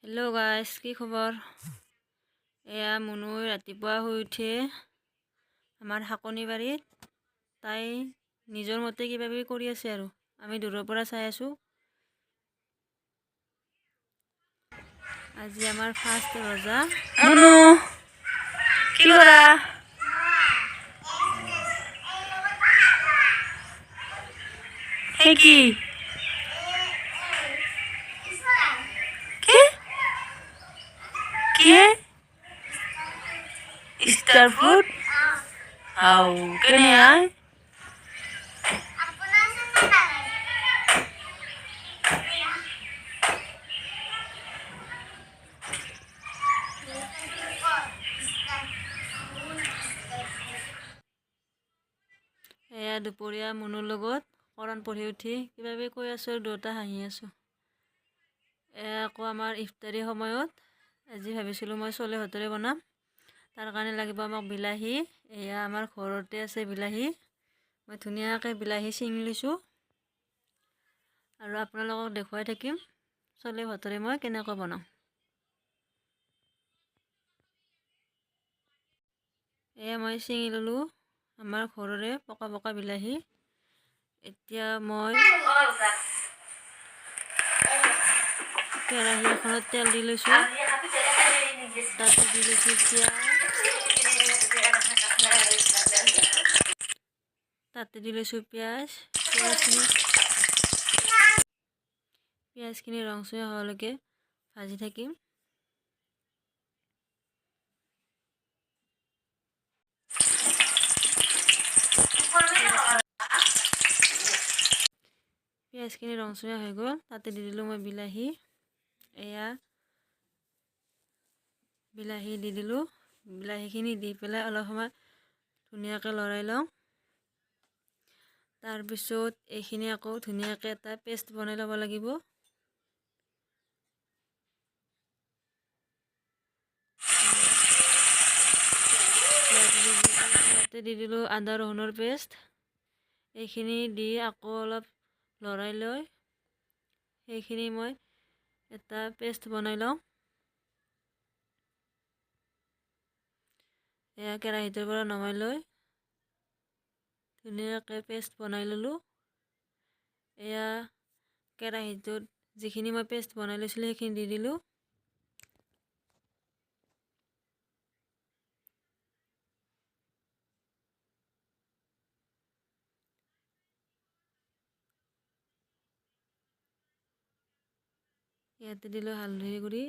Hello' গাইছ, কি খবৰ? এয়া মুনু ৰাতিপুৱা শুই উঠি আমাৰ শাকনি বাৰীত তাই নিজৰ মতে কিবা কিবি কৰি আছে আৰু আমি দূৰৰ পৰা চাই আছোঁ। আজি আমাৰ ফাৰ্ষ্ট ৰজা। মুনু কি কৰা? সেই কি কি স্টাৰ ফুড হাও কেনে আয় এয়া দুপৰীয়া মুনুৰ লগত কৰাণ পঢ়ি উঠি কিবা কিবি কৈ আছোঁ আৰু দুয়োটা হাঁহি আছোঁ। এয়া আকৌ আমাৰ ইফতাৰী সময়ত আজি ভাবিছিলোঁ মই চলে ভাতেৰে বনাম। তাৰ কাৰণে লাগিব আমাক বিলাহী। এয়া আমাৰ ঘৰতে আছে বিলাহী। মই ধুনীয়াকৈ বিলাহী ছিঙি লৈছোঁ আৰু আপোনালোকক দেখুৱাই থাকিম চলে ভাতেৰে মই কেনেকৈ বনাওঁ। এয়া মই ছিঙি ল'লোঁ আমাৰ ঘৰৰে পকা পকা বিলাহী। এতিয়া মই কেৰাহী এখনত তেল দি লৈছোঁ। তাতে দি লৈছোঁ পিঁয়াজ। পিঁয়াজখিনি ৰংচঙীয়া হোৱালৈকে ভাজি থাকিম। পিঁয়াজখিনি ৰংচঙীয়া হৈ গ'ল, তাতে দি দিলোঁ মই বিলাহী। এয়া বিলাহী দি দিলোঁ। বিলাহীখিনি দি পেলাই অলপ সময় ধুনীয়াকৈ লৰাই লওঁ। তাৰপিছত এইখিনি আকৌ ধুনীয়াকৈ এটা পেষ্ট বনাই ল'ব লাগিব। ইয়াতে দি দিলোঁ আদা ৰহুনৰ পেষ্ট। এইখিনি দি আকৌ অলপ লৰাই লৈ সেইখিনি মই এটা পেষ্ট বনাই লওঁ। এয়া কেৰাহীটোৰ পৰা নমাই লৈ ধুনীয়াকৈ পেষ্ট বনাই ল'লোঁ। এয়া কেৰাহীটোত যিখিনি মই পেষ্ট বনাই লৈছিলোঁ সেইখিনি দি দিলোঁ। ইয়াতে দিলোঁ হালধিৰ গুড়ি,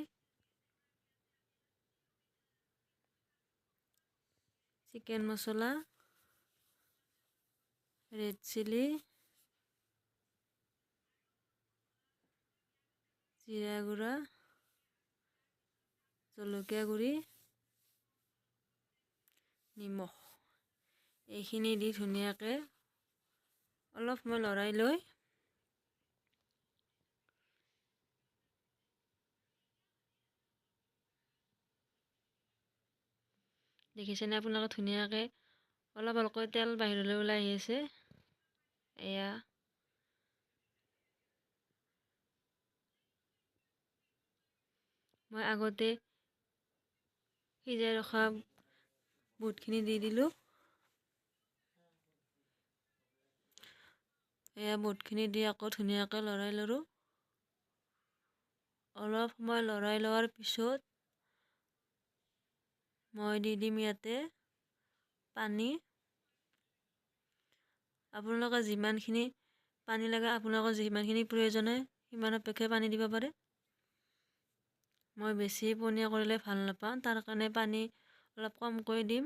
চিকেন মছলা, ৰেড চিলি, জিৰা গুড়া, জলকীয়া গুড়ি, নিমখ। এইখিনি দি ধুনীয়াকৈ অলপ সময় লৰাই লৈ দেখিছেনে আপোনালোকে ধুনীয়াকৈ অলপ অলপকৈ তেল বাহিৰলৈ ওলাই আহি আছে। এয়া মই আগতে সিজাই ৰখা বুটখিনি দি দিলোঁ। এয়া বুটখিনি দি আকৌ ধুনীয়াকৈ লৰাই ল'লোঁ। অলপ সময় লৰাই লোৱাৰ পিছত মই দি দিম ইয়াতে পানী। আপোনালোকে যিমানখিনি পানী লাগে, আপোনালোকৰ যিমানখিনি প্ৰয়োজন হয় সিমান অপেক্ষাই পানী দিব পাৰে। মই বেছি পনীয়া কৰিলে ভাল নাপাওঁ, তাৰ কাৰণে পানী অলপ কমকৈ দিম।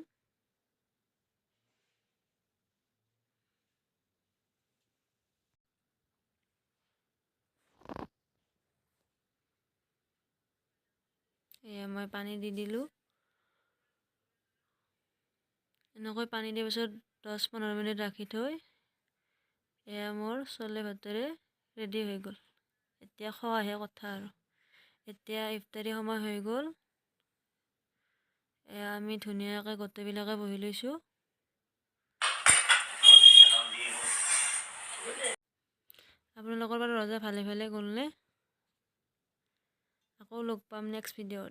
এয়া মই পানী দি দিলোঁ। এনেকৈ পানী দিয়াৰ পিছত 10-15 মিনিট ৰাখি থৈ এয়া মোৰ চলে ভাতেৰে ৰেডি হৈ গ'ল। এতিয়া খোৱাহে কথা আৰু। এতিয়া ইফতাৰী সময় হৈ গ'ল। এয়া আমি ধুনীয়াকৈ গোটেইবিলাকে বহি লৈছোঁ। আপোনালোকৰ বাৰু ৰজা ভালে ভালে গ'লনে? আকৌ লগ পাম নেক্সট ভিডিঅ'ত।